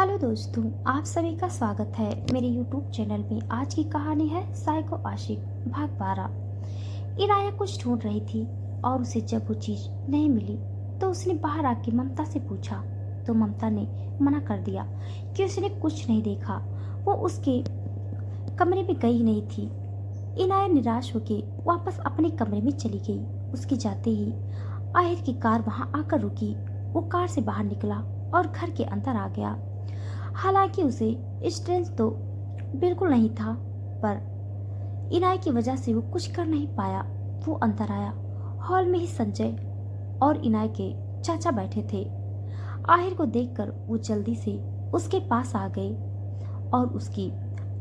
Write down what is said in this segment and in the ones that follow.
Hello दोस्तों, आप सभी का स्वागत है मेरे YouTube चैनल में। आज की कहानी है साइको आशिक भाग 12। इनाया कुछ ढूंढ रही थी और उसे जब वो चीज नहीं मिली तो उसने बाहर आके ममता से पूछा, तो ममता ने मना कर दिया कि उसने कुछ नहीं देखा। वो उसके कमरे में गई नहीं थी। इनाया निराश होकर वापस अपने कमरे में चली गई। उसके जाते ही आहिर की कार वहां आकर रुकी। वो कार से बाहर निकला और घर के अंदर आ गया। हालांकि उसे स्ट्रेंथ तो बिल्कुल नहीं था, पर इनाय की वजह से वो कुछ कर नहीं पाया। वो अंदर आया। हॉल में ही संजय और इनाय के चाचा बैठे थे। आहिर को देखकर वो जल्दी से उसके पास आ गए और उसकी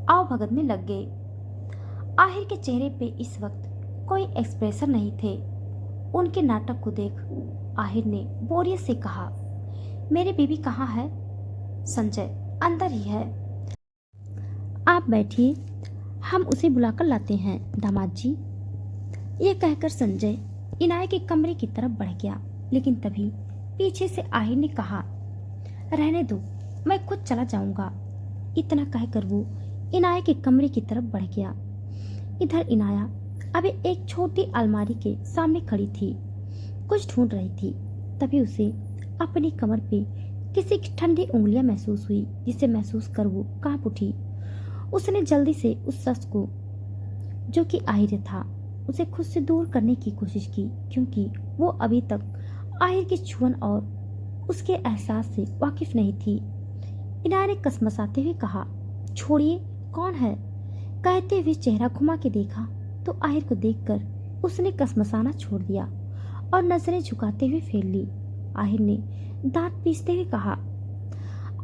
आवभगत में लग गए। आहिर के चेहरे पे इस वक्त कोई एक्सप्रेशन नहीं थे। उनके नाटक को देख आहिर ने बोरियत से कहा, मेरी बीबी कहाँ है? संजय, अंदर ही है। आप बैठिए, हम उसे बुलाकर लाते हैं दामाद जी। ये कहकर संजय इनाय के कमरे की तरफ बढ़ गया, लेकिन तभी पीछे से आहिर ने कहा, रहने दो, मैं खुद चला जाऊंगा। इतना कहकर वो इनाय के कमरे की तरफ बढ़ गया। इधर इनाया अभी एक छोटी अलमारी के सामने खड़ी थी, कुछ ढूंढ रही थी। तभी उसे अपनी कमर पे किसी की ठंडी उंगलियां महसूस हुई, जिसे महसूस कर वो कांप उठी। उसने जल्दी से उस शख्स को, जो कि आहिर था, उसे खुद से दूर करने की कोशिश की, क्योंकि वो अभी तक आहिर की छुअन और उसके एहसास से वाकिफ नहीं थी। इनाया ने कसमसाते हुए कहा, छोड़िए, कौन है? कहते हुए चेहरा घुमा के देखा तो आहिर को देखकर उसने कसमसाना छोड़ दिया और नजरें झुकाते हुए फेर ली। आहिर ने दांत पीसते हुए कहा,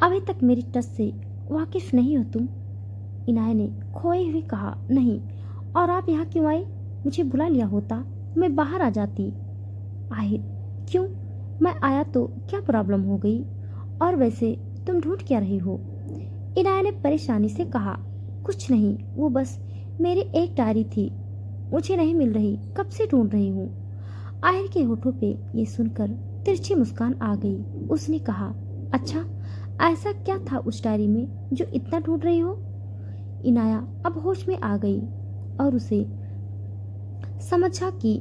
अभी तक मेरी टच से वाकिफ नहीं हो तुम? इनाया ने खोए हुए कहा, नहीं। और आप यहाँ क्यों आए? मुझे बुला लिया होता, मैं बाहर आ जाती। आहिर, क्यों? मैं आया तो क्या प्रॉब्लम हो गई? और वैसे तुम ढूंढ क्या रही हो? इनाया ने परेशानी से कहा, कुछ नहीं, वो बस मेरी एक डायरी थी, मुझे नहीं मिल रही, कब से ढूंढ रही हूँ। आहिर के होठों पे ये सुनकर तिरछी मुस्कान आ गई। उसने कहा, अच्छा, ऐसा क्या था उस डायरी में जो इतना ढूंढ रही हो? इनाया अब होश में आ गई और उसे समझा कि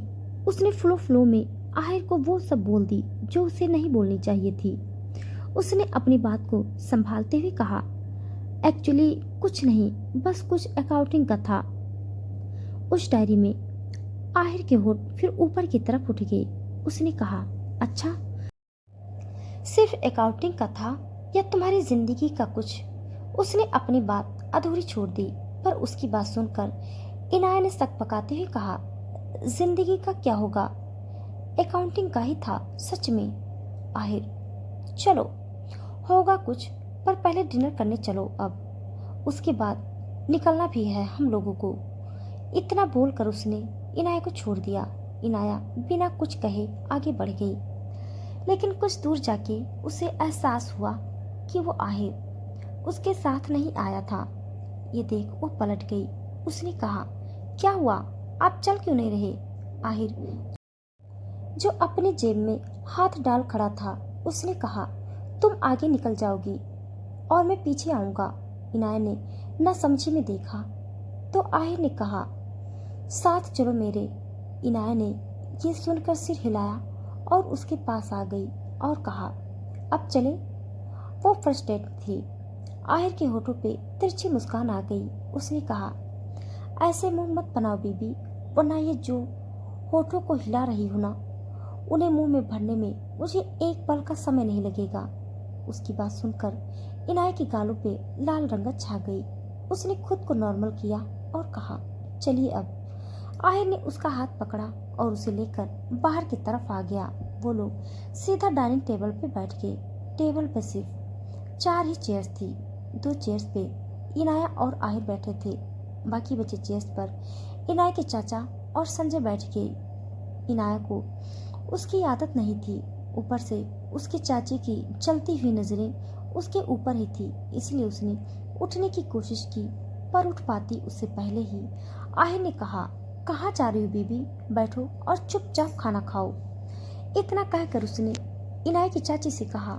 उसने फ्लो में आहिर को वो सब बोल दी जो उसे नहीं बोलनी चाहिए थी। उसने अपनी बात को संभालते हुए कहा, एक्चुअली कुछ नहीं, बस कुछ अकाउंटिंग का था उस डायरी में। आहिर के होठ फिर ऊपर की तरफ उठ गए। उसने कहा, अच्छा, सिर्फ अकाउंटिंग का था या तुम्हारी जिंदगी का कुछ? उसने अपनी बात अधूरी छोड़ दी, पर उसकी बात सुनकर इनाया ने सक पकाते हुए कहा, जिंदगी का क्या होगा, अकाउंटिंग का ही था सच में। आहिर, चलो, होगा कुछ, पर पहले डिनर करने चलो अब, उसके बाद निकलना भी है हम लोगों को। इतना बोलकर उसने इनाया को छोड़ दिया। इनाया बिना कुछ कहे आगे बढ़ गई, लेकिन कुछ दूर जाके उसे एहसास हुआ कि वो आहिर उसके साथ नहीं आया था। ये देख वो पलट गई। उसने कहा, क्या हुआ, आप चल क्यों नहीं रहे? आहिर, जो अपनी जेब में हाथ डाल खड़ा था, उसने कहा, तुम आगे निकल जाओगी और मैं पीछे आऊंगा। इनाया ने न समझे में देखा तो आहिर ने कहा, साथ चलो मेरे। इनाया ने ये सुनकर सिर हिलाया और उसके पास आ गई और कहा, अब चले? वो फ्रस्ट्रेट थी। आहिर के होठों पे तिरछी मुस्कान आ गई। उसने कहा, ऐसे मुंह मत बनाओ बीबी, वरना ये जो होठों को हिला रही हो ना, उन्हें मुंह में भरने में मुझे एक पल का समय नहीं लगेगा। उसकी बात सुनकर इनाया की गालों पे लाल रंगत छा गई। उसने खुद को नॉर्मल किया और कहा, चलिए अब। आहिर ने उसका हाथ पकड़ा और उसे लेकर बाहर की तरफ आ गया। वो लोग सीधा डाइनिंग टेबल पे बैठ गए। टेबल पे सिर्फ 4 ही चेयर्स थी। 2 चेयर्स पे इनाया और आहिर बैठे थे, बाकी बचे चेयर्स पर इनाया के चाचा और संजय बैठ गए। इनाया को उसकी आदत नहीं थी, ऊपर से उसके चाची की चलती हुई नजरें उसके ऊपर ही थी, इसलिए उसने उठने की कोशिश की, पर उठ पाती उससे पहले ही आहिर ने कहा, कहाँ जा रही हो बीबी, बैठो और चुपचाप खाना खाओ। इतना कहकर उसने इनाया की चाची से कहा,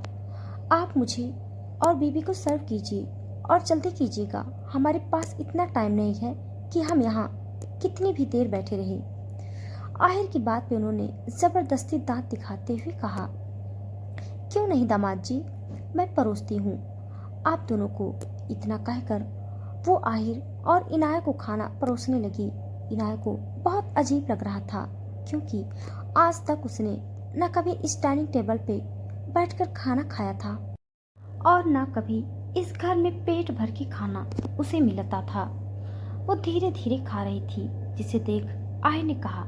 आप मुझे और बीबी को सर्व कीजिए और जल्दी कीजिएगा, हमारे पास इतना टाइम नहीं है कि हम यहाँ कितनी भी देर बैठे रहे। आहिर की बात पे उन्होंने जबरदस्ती दांत दिखाते हुए कहा, क्यों नहीं दामाद जी, मैं परोसती हूँ। आप दोनों को इतना कहकर वो आहिर और इनाया को खाना परोसने लगी। इनाया को बहुत अजीब लग रहा था, क्योंकि आज तक उसने न कभी इस डाइनिंग टेबल पे बैठकर खाना खाया था और न कभी इस घर में पेट भर के खाना उसे मिलता था। वो धीरे धीरे खा रही थी, जिसे देख आहिर ने कहा,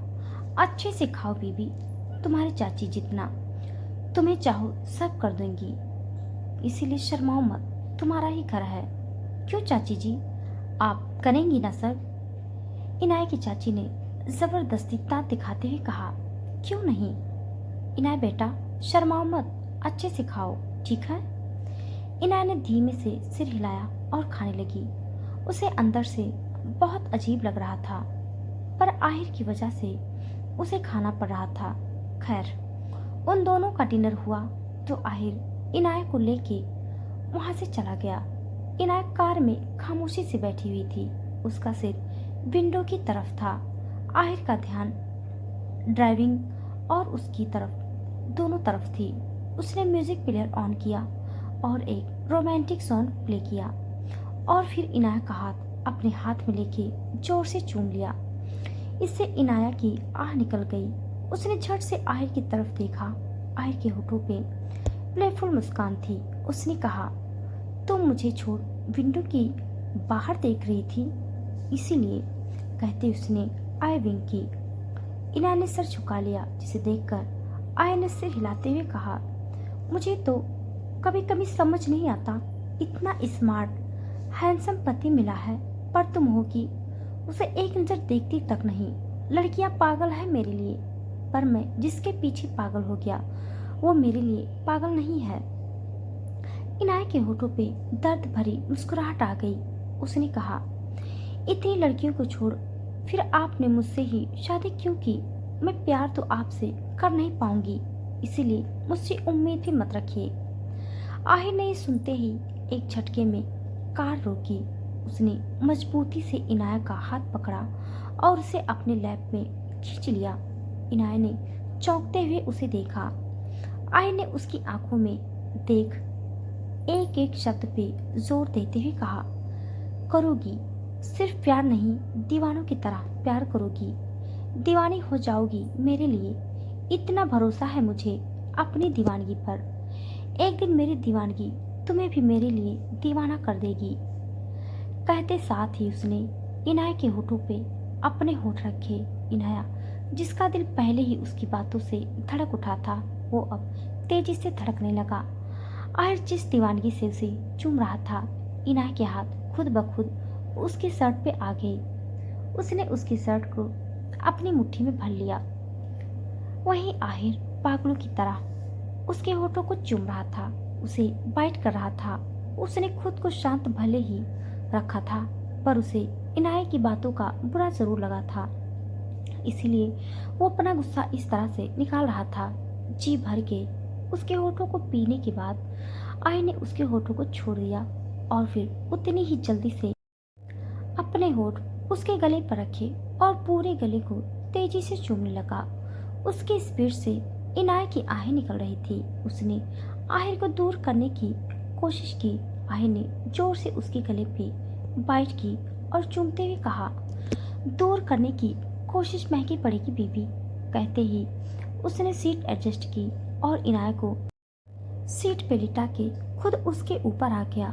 अच्छे से खाओ बीबी, तुम्हारी चाची जितना तुम्हें चाहो सब कर देंगी, इसीलिए शर्माओ मत, तुम्हारा ही घर है। क्यों चाची जी, आप करेंगी ना सब? इनाया की चाची ने जबरदस्ती दांत दिखाते हुए कहा, क्यों नहीं इनाया बेटा, शर्माओ मत, अच्छे से खाओ, ठीक है? इनाया ने धीमे से सिर हिलाया और खाने लगी। उसे अंदर से बहुत अजीब लग रहा था, पर आहिर की वजह से उसे खाना पड़ रहा था। खैर, उन दोनों का डिनर हुआ तो आहिर इनाया को लेके वहां से चला गया। इनाया कार में खामोशी से बैठी हुई थी, उसका सिर विंडो की तरफ था। आहिर का ध्यान ड्राइविंग और उसकी तरफ दोनों तरफ थी। उसने म्यूजिक प्लेयर ऑन किया और एक रोमांटिक सॉन्ग प्ले किया और फिर इनाया का हाथ अपने हाथ में लेके जोर से चूम लिया। इससे इनाया की आह निकल गई। उसने झट से आहिर की तरफ देखा। आहिर के होठों पे प्लेफुल मुस्कान थी। उसने कहा, तुम मुझे छोड़ विंडो की बाहर देख रही थी, इसीलिए? कहते उसने आय विंक की। इनाया ने सर झुका लिया, जिसे देखकर आय ने सिर हिलाते हुए कहा, मुझे तो कभी कभी समझ नहीं आता, इतना स्मार्ट हैंडसम पति मिला है, पर तुम हो कि उसे एक नजर देखती तक नहीं। लड़कियां पागल है मेरे लिए, पर मैं जिसके पीछे पागल हो गया वो मेरे लिए पागल नहीं है। इनाया के होठों पे दर्द भरी मुस्कुराहट आ गई। उसने कहा, इतनी लड़कियों को छोड़ फिर आपने मुझसे ही शादी क्यों की? मैं प्यार तो आपसे कर नहीं पाऊंगी, इसीलिए मुझसे उम्मीद भी मत रखिए। आहिर ने ये सुनते ही एक झटके में कार रोकी। उसने मजबूती से इनाया का हाथ पकड़ा और उसे अपने लैप में खींच लिया। इनाया ने चौंकते हुए उसे देखा। आहिर ने उसकी आंखों में देख एक एक शब्द पे जोर देते हुए कहा, करोगी, सिर्फ प्यार नहीं, दीवानों की तरह प्यार करोगी, दीवानी हो जाओगी मेरे लिए, इतना भरोसा है मुझे अपनी दीवानगी पर। एक दिन मेरी दीवानगी तुम्हें भी मेरे लिए दीवाना कर देगी। कहते साथ ही उसने इनाया के होठों पे अपने होठ रखे। इनाया, जिसका दिल पहले ही उसकी बातों से धड़क उठा था, वो अब तेजी से धड़कने लगा। आहिर जिस दीवानगी से उसे चूम रहा था, इनाया के हाथ खुद ब खुद उसके शर्ट पे आ गए। उसने उसकी शर्ट को अपनी मुट्ठी में भर लिया। वहीं आहिर पागलों की तरह उसके होठों को चूम रहा था, उसे बाइट कर रहा था। उसने खुद को शांत भले ही रखा था, पर उसे इनाया की बातों का बुरा जरूर लगा था, इसीलिए वो अपना गुस्सा इस तरह से निकाल रहा था। जी भर के उसके होठों को पीने के बाद आहिर ने उसके होठों को छोड़ दिया और फिर उतनी ही जल्दी से अपने होठ उसके गले पर रखे और पूरे गले को तेजी से चूमने लगा। उसकी स्पीड से इनाया की आहें निकल रही थी। उसने आहिर को दूर करने की कोशिश की। आहिर ने जोर से उसके गले पे बाइट की और चूमते हुए कहा, दूर करने की कोशिश महंगी पड़ेगी बीबी। कहते ही उसने सीट एडजस्ट की और इनाया को सीट पे लिटा के खुद उसके ऊपर आ गया।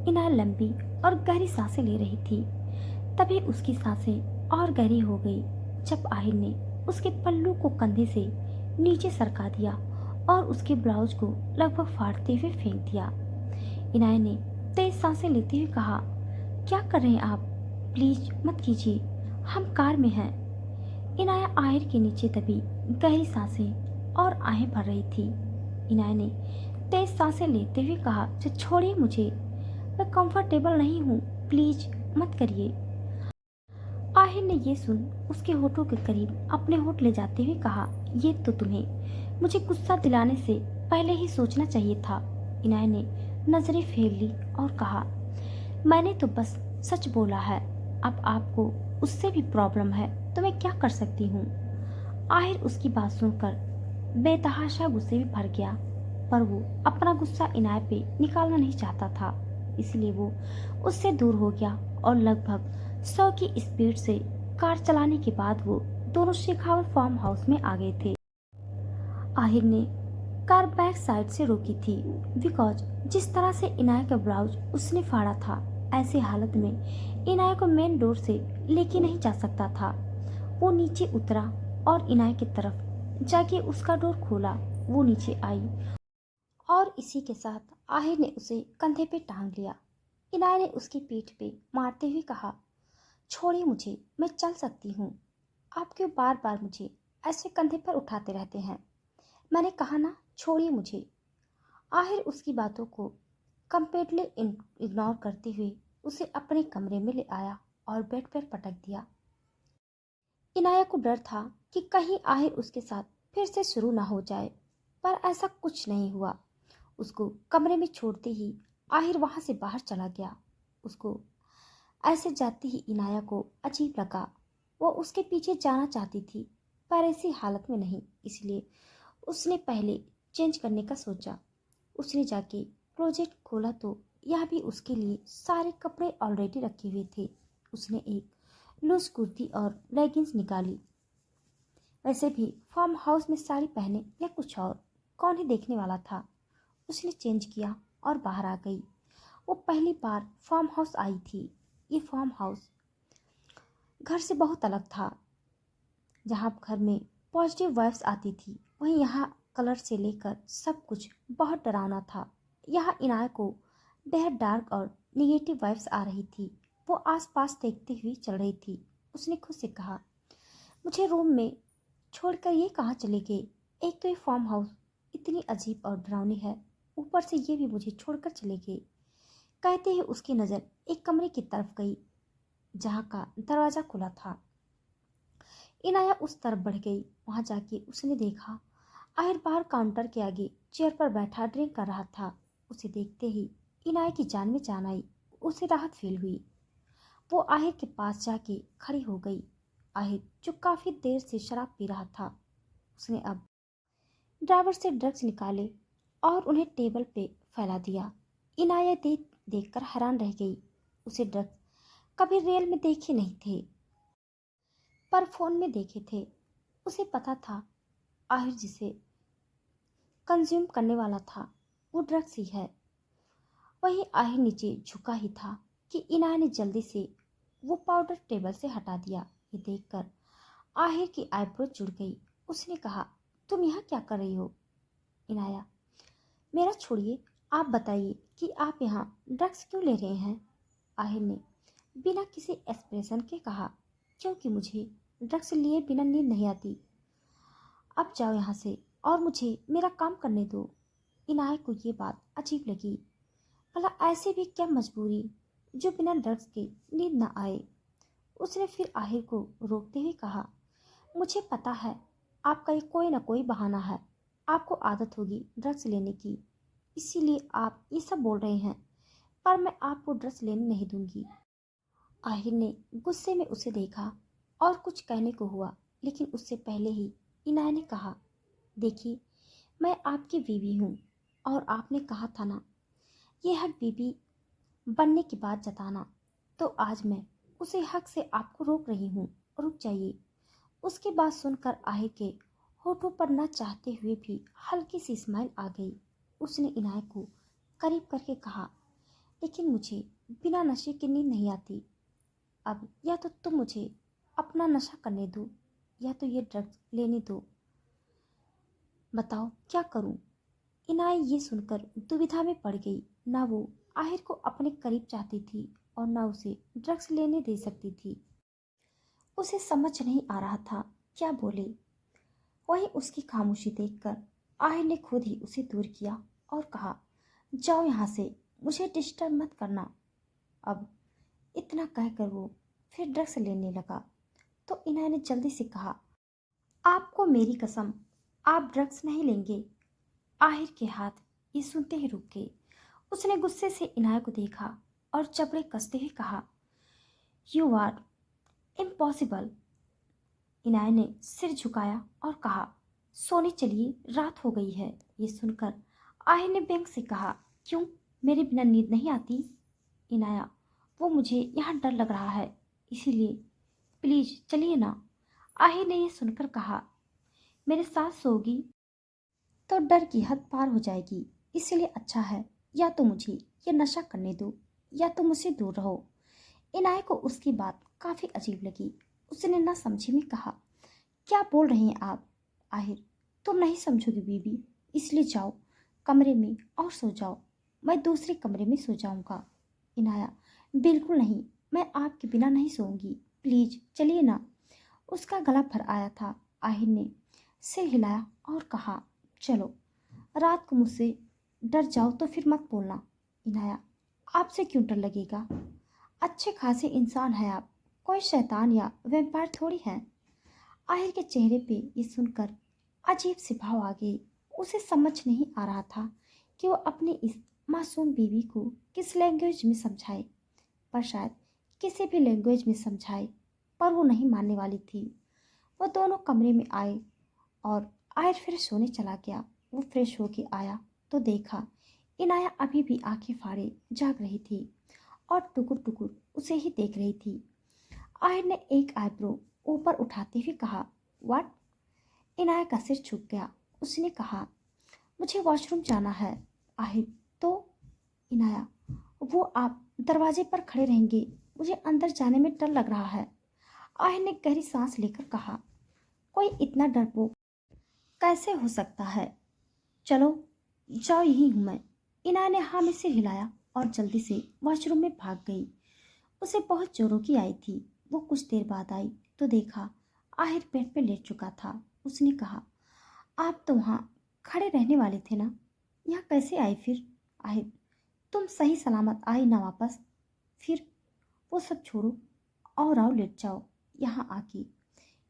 इनाया लंबी और गहरी सांसें ले रही थी। तभी उसकी सांसें और गहरी हो गई जब आहिर ने उसके पल्लू को कंधे से नीचे सरका दिया और उसके ब्लाउज को लगभग फाड़ते हुए फेंक दिया। इनाया ने तेज सांसें लेते हुए कहा, क्या कर रहे हैं आप? प्लीज मत कीजिए, हम कार में हैं। इनाया आहिर के नीचे दबी गहरी सांसें और आहें भर रही थी। इनाया ने तेज सांसें लेते हुए कहा, छोड़िए मुझे, मैं कंफर्टेबल नहीं हूँ, प्लीज मत करिए। आहिर ने ये सुन उसके होठों के करीब अपने होठ ले जाते हुए कहा, ये तो तुम्हें मुझे गुस्सा दिलाने से पहले ही सोचना चाहिए था। इनाया ने नजरें फेर ली और कहा, मैंने तो बस सच बोला है। अब आपको उससे भी प्रॉब्लम है तो मैं क्या कर सकती हूँ। आहिर उसकी बात सुनकर बेतहाशा गुस्से में भर गया, पर वो अपना गुस्सा इनायत पे निकालना नहीं चाहता था, इसलिए वो उससे दूर हो गया और लगभग 100 की स्पीड से कार चलाने के बाद वो दोनों शेखावत फार्म हाउस में आ गए थे। आहिर ने कार बैक साइड से रोकी थी, बिकॉज जिस तरह से इनाया का ब्लाउज उसने फाड़ा था, ऐसी हालत में इनाया को मेन डोर से लेके नहीं जा सकता था। वो नीचे उतरा और इनाया की तरफ जाके उसका डोर खोला। वो नीचे आई और इसी के साथ आहिर ने उसे कंधे पे टांग लिया। इनाया ने उसकी पीठ पे मारते हुए कहा, छोड़िए मुझे, मैं चल सकती हूँ। आप क्यों बार बार मुझे ऐसे कंधे पर उठाते रहते हैं। मैंने कहा ना, छोड़िए मुझे। आहिर उसकी बातों को कंप्लीटली इग्नोर करते हुए उसे अपने कमरे में ले आया और बेड पर पटक दिया। इनाया को डर था कि कहीं आहिर उसके साथ फिर से शुरू ना हो जाए, पर ऐसा कुछ नहीं हुआ। उसको कमरे में छोड़ते ही आहिर वहां से बाहर चला गया। उसको ऐसे जाती ही इनाया को अजीब लगा। वो उसके पीछे जाना चाहती थी, पर ऐसी हालत में नहीं, इसलिए उसने पहले चेंज करने का सोचा। उसने जाके प्रोजेक्ट खोला तो यह भी उसके लिए सारे कपड़े ऑलरेडी रखे हुए थे। उसने एक लूज कुर्ती और लेगिंग्स निकाली। वैसे भी फार्म हाउस में साड़ी पहने या कुछ और, कौन ही देखने वाला था। उसने चेंज किया और बाहर आ गई। वो पहली बार फार्म हाउस आई थी। ये फार्म हाउस घर से बहुत अलग था। जहाँ घर में पॉजिटिव वाइब्स आती थी, वहीं यहाँ कलर से लेकर सब कुछ बहुत डरावना था। यहाँ इनाय को बेहद डार्क और निगेटिव वाइब्स आ रही थी। वो आसपास देखते हुए चल रही थी। उसने खुद से कहा, मुझे रूम में छोड़कर ये कहाँ चले गए। एक तो ये फार्म हाउस इतनी अजीब और डरावनी है, ऊपर से ये भी मुझे छोड़कर चले गए। कहते ही उसकी नज़र एक कमरे की तरफ गई जहाँ का दरवाज़ा खुला था। इनाया उस तरफ बढ़ गई। वहां जाके उसने देखा आहिर बाहर काउंटर के आगे चेयर पर बैठा ड्रिंक कर रहा था। उसे देखते ही इनाया की जान में जान आई। उसे राहत फील हुई। वो आहिर के पास जाके खड़ी हो गई। आहिर जो काफी देर से शराब पी रहा था, उसने अब ड्राइवर से ड्रग्स निकाले और उन्हें टेबल पे फैला दिया। इनाया देख देखकर हैरान रह गई। उसे ड्रग्स कभी रियल में देखे नहीं थे, पर फोन में देखे थे। उसे पता था आहिर जिसे कंज्यूम करने वाला था वो ड्रग्स ही है। वहीं आहिर नीचे झुका ही था कि इनाया ने जल्दी से वो पाउडर टेबल से हटा दिया। ये देखकर आहिर की आईब्रो जुड़ गई। उसने कहा, तुम यहाँ क्या कर रही हो। इनाया, मेरा छोड़िए, आप बताइए कि आप यहाँ ड्रग्स क्यों ले रहे हैं। आहिर ने बिना किसी एक्सप्रेशन के कहा, क्योंकि मुझे ड्रग्स लिए बिना नींद नहीं आती। अब जाओ यहाँ से और मुझे मेरा काम करने दो। इनाया को ये बात अजीब लगी। भला ऐसे भी क्या मजबूरी जो बिना ड्रग्स के नींद न आए। उसने फिर आहिर को रोकते हुए कहा, मुझे पता है आपका ये कोई ना कोई बहाना है। आपको आदत होगी ड्रग्स लेने की, इसीलिए आप ये सब बोल रहे हैं, पर मैं आपको ड्रग्स लेने नहीं दूंगी। आहिर ने गुस्से में उसे देखा और कुछ कहने को हुआ, लेकिन उससे पहले ही इनाया ने कहा, देखिए, मैं आपकी बीवी हूँ और आपने कहा था ना ये हक बीवी बनने की बात जताना, तो आज मैं उसी हक से आपको रोक रही हूँ। रुक जाइए। उसकी बात सुनकर आहिर के होठों पर न चाहते हुए भी हल्की सी स्माइल आ गई। उसने इनाया को करीब करके कहा, लेकिन मुझे बिना नशे की नींद नहीं आती। अब या तो तुम मुझे अपना नशा करने दो या तो ये ड्रग्स लेने दो। बताओ क्या करूं। इनाय ये सुनकर दुविधा में पड़ गई। ना वो आहिर को अपने करीब चाहती थी और ना उसे ड्रग्स लेने दे सकती थी। उसे समझ नहीं आ रहा था क्या बोले। वहीं उसकी खामोशी देखकर आहिर ने खुद ही उसे दूर किया और कहा, जाओ यहाँ से, मुझे डिस्टर्ब मत करना। अब इतना कहकर वो फिर ड्रग्स लेने लगा तो इनाय ने जल्दी से कहा, आपको मेरी कसम, आप ड्रग्स नहीं लेंगे। आहिर के हाथ ये सुनते ही रुक गए। उसने गुस्से से इनाया को देखा और जबड़े कसते हुए कहा, यू आर इम्पॉसिबल। इनाया ने सिर झुकाया और कहा, सोने चलिए, रात हो गई है। ये सुनकर आहिर ने बैंक से कहा, क्यों, मेरे बिना नींद नहीं आती? इनाया, वो मुझे यहाँ डर लग रहा है, इसीलिए प्लीज चलिए ना। आहिर ने यह सुनकर कहा, मेरे साथ सोगी तो डर की हद पार हो जाएगी, इसलिए अच्छा है या तो मुझे ये नशा करने दो या तो मुझसे दूर रहो। इनाया को उसकी बात काफी अजीब लगी। उसने ना समझी में कहा, क्या बोल रही हैं आप? आहिर, तुम नहीं समझोगी बीबी, इसलिए जाओ कमरे में और सो जाओ, मैं दूसरे कमरे में सो जाऊंगा। इनाया, बिल्कुल नहीं, मैं आपके बिना नहीं सोऊंगी, प्लीज चलिए ना। उसका गला भर आया था। आहिर ने सिर हिलाया और कहा, चलो, रात को मुझसे डर जाओ तो फिर मत बोलना। इनाया, आपसे क्यों डर लगेगा? अच्छे खासे इंसान है आप, कोई शैतान या वैम्पायर थोड़ी है। आहिर के चेहरे पे ये सुनकर अजीब से भाव आ गए। उसे समझ नहीं आ रहा था कि वो अपनी इस मासूम बीवी को किस लैंग्वेज में समझाए, पर शायद किसी भी लैंग्वेज में समझाए, पर वो नहीं मानने वाली थी। वो दोनों कमरे में आए और आहिर फिर सोने चला गया। वो फ्रेश होके आया तो देखा इनाया अभी भी आंखें फाड़े जाग रही थी और टुकुर टुकुर उसे ही देख रही थी। आहिर ने एक आईब्रो ऊपर उठाते हुए कहा, व्हाट? इनाया का सिर झुक गया। उसने कहा, मुझे वॉशरूम जाना है। आहिर, तो? इनाया, वो आप दरवाजे पर खड़े रहेंगे, मुझे अंदर जाने में डर लग रहा है। आहिर ने गहरी सांस लेकर कहा, कोई इतना डरपोक कैसे हो सकता है? चलो जाओ, यही हूं मैं। इनाया ने हाँ में सिर हिलाया और जल्दी से वॉशरूम में भाग गई। उसे बहुत जोरों की आई थी। वो कुछ देर बाद आई तो देखा आहिर बेड पे लेट चुका था। उसने कहा, आप तो वहाँ खड़े रहने वाले थे ना, यहाँ कैसे आई फिर? आहिर, तुम सही सलामत आई ना वापस? फिर? वो सब छोड़ो और आओ लेट जाओ यहाँ आके।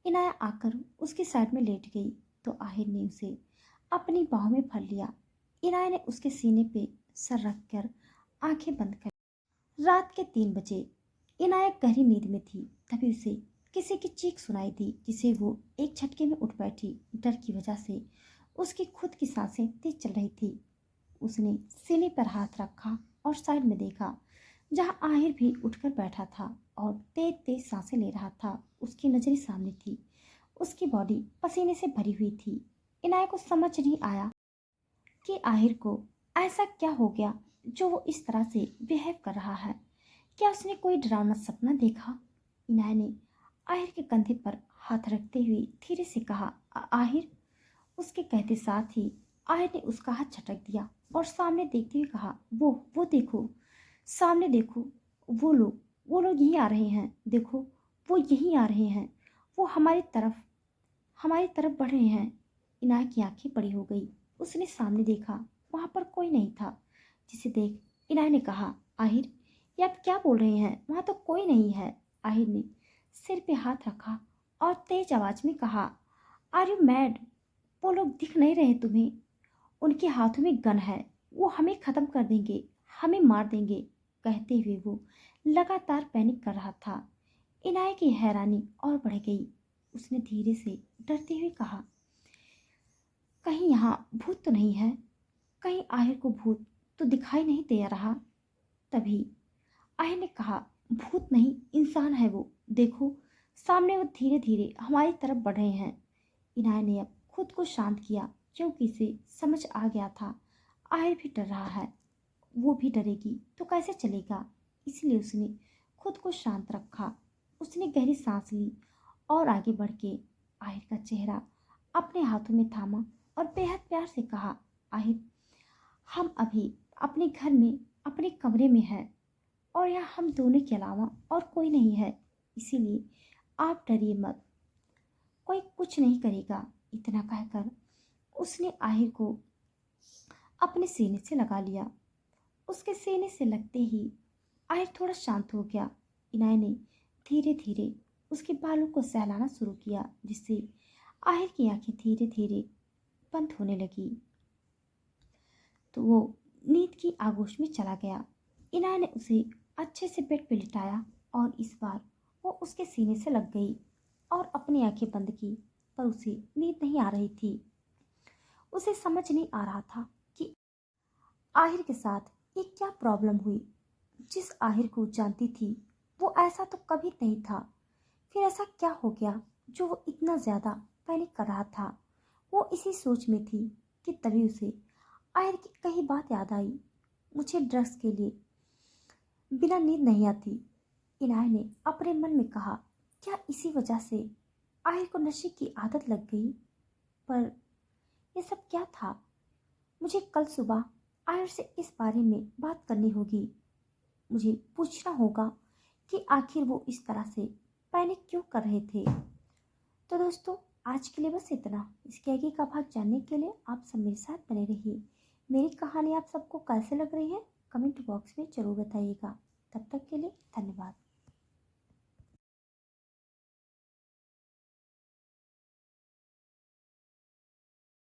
इनाया आकर उसकी साइड में लेट गई तो आहिर ने उसे अपनी बाहों में भर लिया। इनाया ने उसके सीने पे सर रख कर आंखें बंद कर। रात के 3 बजे इनाया गहरी नींद में थी, तभी उसे किसी की चीख सुनाई दी, जिसे वो एक झटके में उठ बैठी। डर की वजह से उसकी खुद की सांसें तेज चल रही थी। उसने सीने पर हाथ रखा और साइड में देखा, जहां आहिर भी उठकर बैठा था और तेज तेज सांसें ले रहा था। उसकी नजरें सामने थी, उसकी बॉडी पसीने से भरी हुई थी। इनाया को समझ नहीं आया कि आहिर को ऐसा क्या हो गया जो वो इस तरह से बिहेव कर रहा है। क्या उसने कोई डरावना सपना देखा? इनाया ने आहिर के कंधे पर हाथ रखते हुए धीरे से कहा, आहिर। उसके कहते साथ ही आहिर ने उसका हाथ झटक दिया और सामने देखते हुए कहा, वो देखो, सामने देखो, वो लोग यहीं आ रहे हैं, देखो, वो यहीं आ रहे हैं, वो हमारी तरफ बढ़ रहे हैं। इनाया की आंखें बड़ी हो गई। उसने सामने देखा, वहां पर कोई नहीं था। जिसे देख इनाया ने कहा, आहिर, ये आप क्या बोल रहे हैं, वहां तो कोई नहीं है। आहिर ने सिर पे हाथ रखा और तेज आवाज में कहा, आर यू मैड? वो लोग दिख नहीं रहे तुम्हें? उनके हाथों में गन है, वो हमें खत्म कर देंगे, हमें मार देंगे। कहते हुए वो लगातार पैनिक कर रहा था। इनाया की हैरानी और बढ़ गई। उसने धीरे से डरते हुए कहा, कहीं यहाँ भूत तो नहीं है? कहीं आहिर को भूत तो दिखाई नहीं दे रहा? तभी आहिर ने कहा, भूत नहीं, इंसान है वो, देखो सामने, वो धीरे धीरे हमारी तरफ बढ़ रहे हैं। इनाया ने अब खुद को शांत किया, क्योंकि इसे समझ आ गया था आहिर भी डर रहा है, वो भी डरेगी तो कैसे चलेगा। इसलिए उसने खुद को शांत रखा। उसने गहरी सांस ली और आगे बढ़ के आहिर का चेहरा अपने हाथों में थामा और बेहद प्यार से कहा, आहिर, हम अभी अपने घर में अपने कमरे में हैं और यहाँ हम दोनों के अलावा और कोई नहीं है, इसीलिए आप डरिए मत, कोई कुछ नहीं करेगा। इतना कहकर उसने आहिर को अपने सीने से लगा लिया। उसके सीने से लगते ही आहिर थोड़ा शांत हो गया। इनाया ने धीरे धीरे उसके बालों को सहलाना शुरू किया, जिससे आहिर की आंखें धीरे धीरे बंद होने लगी। तो वो नींद की आगोश में चला गया। इनाया ने उसे अच्छे से बेड पे लिटाया और इस बार वो उसके सीने से लग गई और अपनी आंखें बंद की, पर उसे नींद नहीं आ रही थी। उसे समझ नहीं आ रहा था कि आहिर के साथ ये क्या प्रॉब्लम हुई। जिस आहिर को जानती थी वो ऐसा तो कभी नहीं था। फिर ऐसा क्या हो गया जो वो इतना ज़्यादा पैनिक कर रहा था। वो इसी सोच में थी कि तभी उसे आहिर की कही बात याद आई। मुझे ड्रग्स के लिए बिना नींद नहीं आती, इनाय ने अपने मन में कहा। क्या इसी वजह से आहिर को नशे की आदत लग गई? पर ये सब क्या था? मुझे कल सुबह आहिर से इस बारे में बात करनी होगी। मुझे पूछना होगा कि आखिर वो इस तरह से पैनिक क्यों कर रहे थे। तो दोस्तों, आज के लिए बस इतना। इसके आगे का भाग जानने के लिए आप सब मेरे साथ बने रहिए। मेरी कहानी आप सबको कैसे लग रही है कमेंट बॉक्स में ज़रूर बताइएगा। तब तक के लिए धन्यवाद।